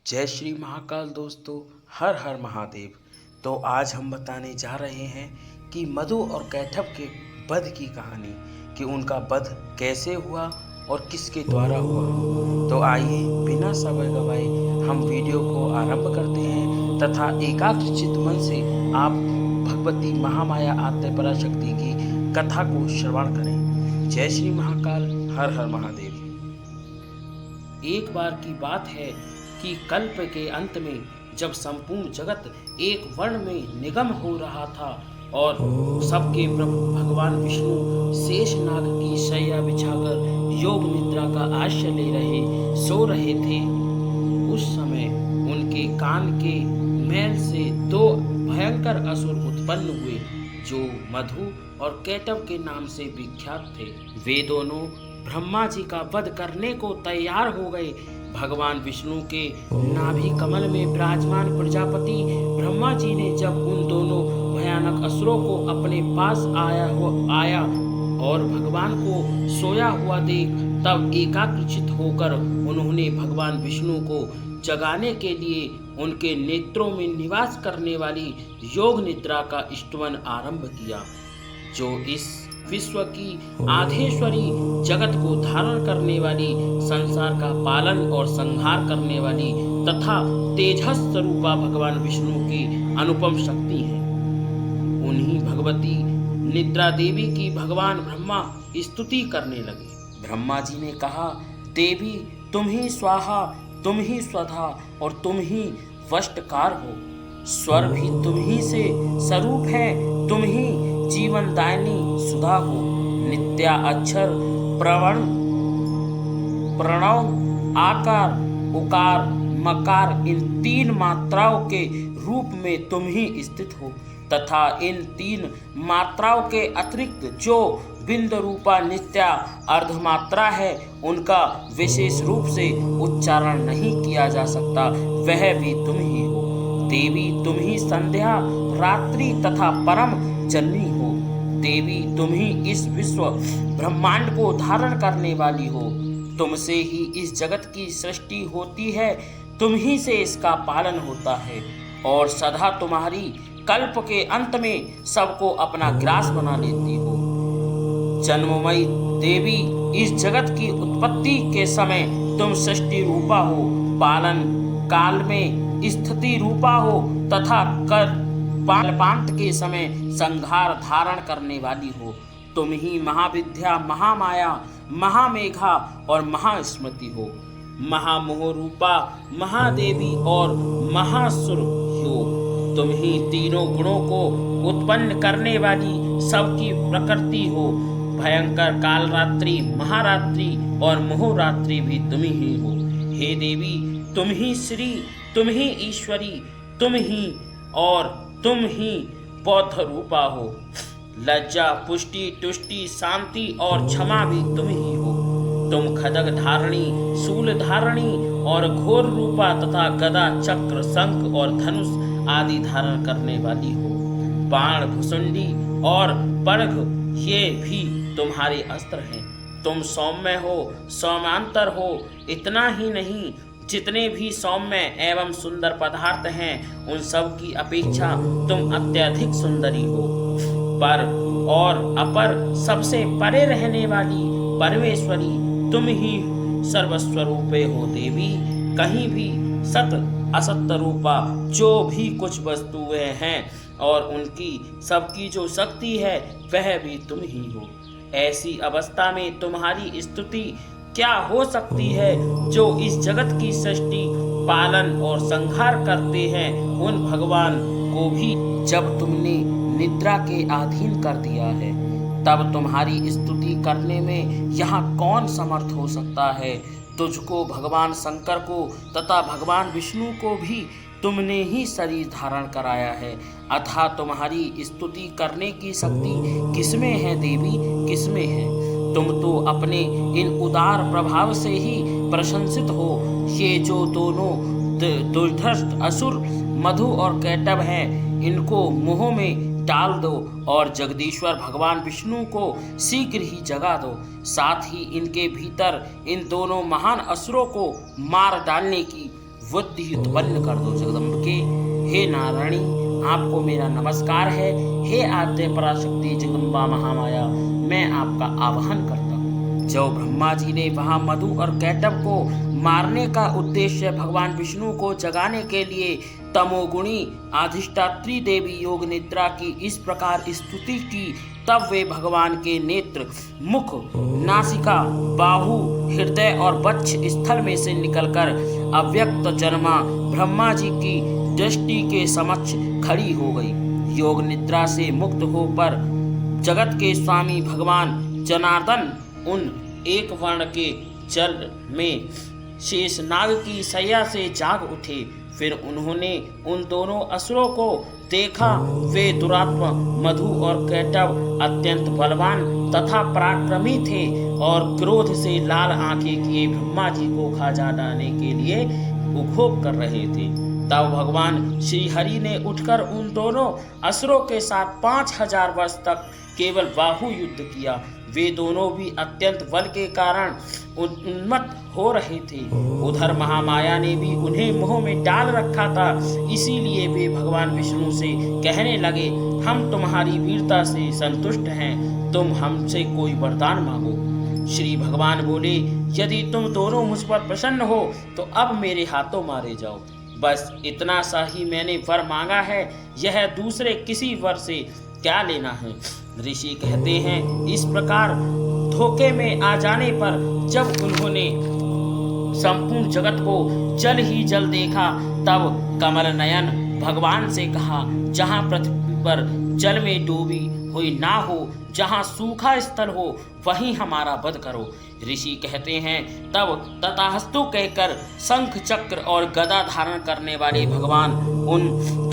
जय श्री महाकाल दोस्तों। हर हर महादेव। तो आज हम बताने जा रहे हैं कि मधु और कैटभ के वध की कहानी, कि उनका वध कैसे हुआ और किसके द्वारा हुआ। तो आइए बिना समय गवाए हम वीडियो को आरंभ करते हैं तथा एकाग्रचित्त मन से आप भगवती महामाया आद्य पराशक्ति की कथा को श्रवण करें। जय श्री महाकाल। हर हर महादेव। एक बार की बात है कि कल्प के अंत में जब संपूर्ण जगत एक वर्ण में निगम हो रहा था और सबके प्रभु भगवान विष्णु शेषनाग की शैया बिछाकर योग निद्रा का आश्रय सो रहे थे, उस समय उनके कान के मैल से दो भयंकर असुर उत्पन्न हुए जो मधु और कैटभ के नाम से विख्यात थे। वे दोनों ब्रह्मा जी का वध करने को तैयार हो गए। भगवान विष्णु के नाभि कमल में विराजमान प्रजापति ब्रह्मा जी ने जब उन दोनों भयानक असुरों को अपने पास आया और भगवान को सोया हुआ देख तब एकाग्रचित्त होकर उन्होंने भगवान विष्णु को जगाने के लिए उनके नेत्रों में निवास करने वाली योग निद्रा का स्तवन आरंभ किया, जो इस विश्व की आधेश्वरी जगत को धारण करने वाली, संसार का पालन और संहार करने वाली तथा तेजस स्वरूपा भगवान विष्णु की अनुपम शक्ति है। उन्हीं भगवती निद्रा देवी की भगवान ब्रह्मा स्तुति करने लगे। ब्रह्मा जी ने कहा, देवी तुम ही स्वाहा, तुम ही स्वधा और तुम ही वष्टकार हो। स्वर भी तुम ही से स्वरूप है, तुम ही जीवन दायिनी सुधा हो। नित्या अक्षर प्रणव आकार उकार मकार इन तीन मात्राओं के रूप में तुम ही स्थित हो तथा इन तीन मात्राओं के अतिरिक्त जो बिंद रूपा नित्या अर्धमात्रा है उनका विशेष रूप से उच्चारण नहीं किया जा सकता, वह भी तुम ही हो। देवी तुम ही संध्या रात्रि तथा परम जननी हो। देवी तुम ही इस विश्व ब्रह्मांड को धारण करने वाली हो। तुमसे ही इस जगत की सृष्टि होती है, तुम ही से इसका पालन होता है और सदा तुम्हारी कल्प के अंत में सबको अपना ग्रास बना लेती हो। जन्ममयी देवी इस जगत की उत्पत्ति के समय तुम सृष्टि रूपा हो, पालन काल में स्थिति रूपा हो तथा बालपांत के समय संहार धारण करने वाली हो। तुम ही महाविद्या महामाया महामेघा और महास्मृति हो। महामोह रूपा महादेवी और महासुर हो। तुम ही तीनों गुणों को उत्पन्न करने वाली सबकी प्रकृति हो। भयंकर कालरात्रि महारात्रि और मोहरात्रि भी तुम ही हो। हे देवी तुम ही श्री, तुम ही ईश्वरी, तुम ही और तुम ही बौद्ध रूपा हो। लज्जा पुष्टि तुष्टि शांति और क्षमा भी तुम ही हो। तुम खड्ग धारणी शूल धारणी और घोर रूपा तथा गदा चक्र शंख और धनुष आदि धारण करने वाली हो। बाण भुसुंडी और बर्घ ये भी तुम्हारे अस्त्र हैं। तुम सौम्य हो, सौम्यांतर हो। इतना ही नहीं, जितने भी सौम्य एवं सुंदर पदार्थ हैं उन सब की अपेक्षा तुम अत्यधिक सुंदरी हो। पर और अपर सबसे परे रहने वाली परमेश्वरी तुम ही सर्वस्वरूपे हो। देवी कहीं भी सत असत रूपा जो भी कुछ वस्तुएं हैं और उनकी सबकी जो शक्ति है वह भी तुम ही हो। ऐसी अवस्था में तुम्हारी स्तुति क्या हो सकती है? जो इस जगत की सृष्टि पालन और संहार करते हैं उन भगवान को भी जब तुमने निद्रा के अधीन कर दिया है, तब तुम्हारी स्तुति करने में यहाँ कौन समर्थ हो सकता है? तुझको भगवान शंकर को तथा भगवान विष्णु को भी तुमने ही शरीर धारण कराया है, अतः तुम्हारी स्तुति करने की शक्ति किसमें है देवी, किसमें है? तुम तो अपने इन उदार प्रभाव से ही प्रशंसित हो। ये जो दोनों दुर्धर्ष असुर मधु और कैटभ हैं, इनको मोह में डाल दो और जगदीश्वर भगवान विष्णु को शीघ्र ही जगा दो। साथ ही इनके भीतर इन दोनों महान असुरों को मार डालने की बुद्धि उत्पन्न कर दो जगदम्बिके। हे नारायणी, आपको मेरा नमस्कार है। हे आद्य पराशक्ति जगदम्बा महामाया, मैं आपका आवाहन करता हूँ। जब ब्रह्मा जी ने वहां मधु और कैटभ को मारने का उद्देश्य भगवान विष्णु को जगाने के लिए तमोगुणी अधिष्ठात्री देवी योग निद्रा की इस प्रकार स्तुति की, तब वे भगवान के नेत्र, मुख, नासिका, बाहु, हृदय और वक्ष स्थल में से निकलकर अव्यक्त जन्मा ब्रह्मा जी की दृष्टि के समक्ष खड़ी हो गई। योग निद्रा से मुक्त होकर जगत के स्वामी भगवान जनार्दन उन एक वर्ण के जल में शेषनाग की शैया से जाग उठे। फिर उन्होंने उन दोनों असुरों को देखा। वे दुरात्मा मधु और कैटभ अत्यंत बलवान तथा पराक्रमी थे और क्रोध से लाल आंखें किए ब्रह्मा जी को खा जाने के लिए उपभोग कर रहे थे। तब भगवान श्री हरि ने उठकर उन दोनों असुरों के साथ 5000 वर्ष तक केवल बाहु युद्ध किया। वे दोनों भी अत्यंत बल के कारण उन्मत्त हो रहे थे। उधर महामाया ने भी उन्हें मोह में डाल रखा था, इसीलिए वे भगवान विष्णु से कहने लगे, हम तुम्हारी वीरता से संतुष्ट हैं, तुम हमसे कोई वरदान मांगो। श्री भगवान बोले, यदि तुम दोनों मुझ पर प्रसन्न हो तो अब मेरे हाथों मारे जाओ। बस इतना सा ही मैंने वर मांगा है, यह दूसरे किसी वर से क्या लेना है। ऋषि कहते हैं, इस प्रकार धोखे में आ जाने पर जब उन्होंने संपूर्ण जगत को जल ही जल देखा, तब कमल नयन भगवान से कहा, जहाँ पृथ्वी पर जल में डूबी हुई ना हो, जहाँ सूखा स्थल हो, वहीं हमारा वध करो। ऋषि कहते हैं, तब तथास्तु कहकर शंख चक्र और गदा धारण करने वाले भगवान उन